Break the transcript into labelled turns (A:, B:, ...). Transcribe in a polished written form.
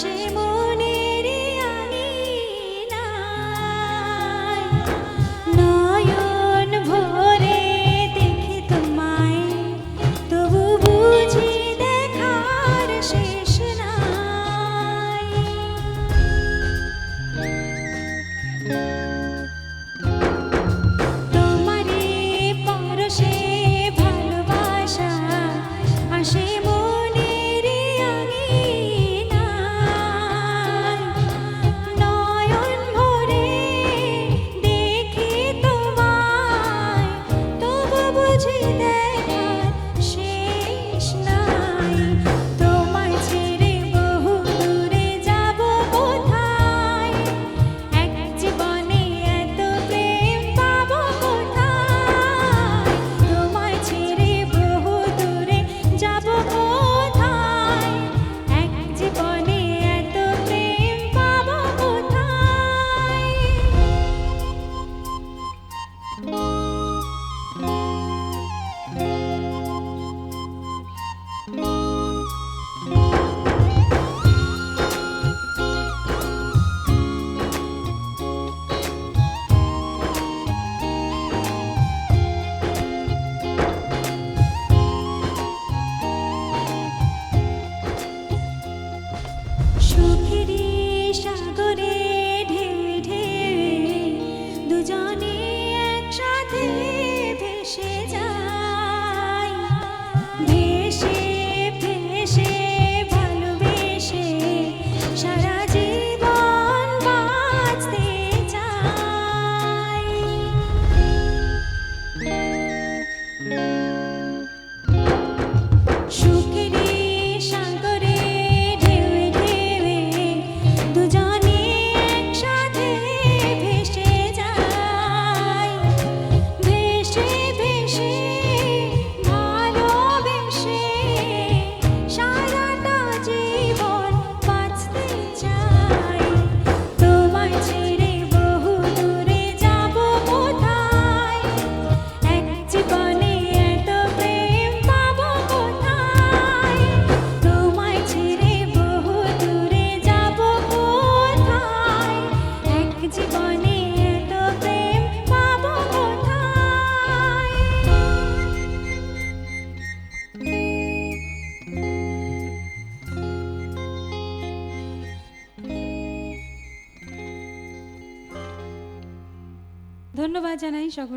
A: আসে মনের আঙিনায়, নয়ন ভরে দেখি তোমায়, তবু বুঝি দেখার শেষ নাই। তোমারে পরশে ভালোবাসা আসে মনের আঙিনায়, নয়ন ভরে দেখি তোমায়, তবু বুঝি দেখার শেষ নাই। তোমায় ছেড়ে বহু দূরে যাব কোথায়, এক জীবনে এত প্রেম পাবো কোথায়। তোমায় ছেড়ে বহু দূরে যাব কোথায়, এক জীবনে এত প্রেম পাবো কোথায়। সুখেরই সাগরে ঢেউ ঢেউ দুজনে একসাথে ভেসে যাই, ভেসে ভেসে ভালোবেসে সারা জীবন বাঁচতে চাই। সুখেরই সাগরে ঢেউ ঢেউ দুজনে একসাথে ভেসে যাই, ভেসে ভেসে ভালোবেসে সারাটা জীবন বাঁচতে চাই। তোমায় ছেড়ে বহু দূরে যাব কোথায়, এক জীবনে এত প্রেম পাবো কোথায়। তোমায় ছেড়ে বহু দূরে যাব কোথায়, এক জীবনে এত প্রেম পাবো কোথায়। ধন্যবাদ জানাই সকল।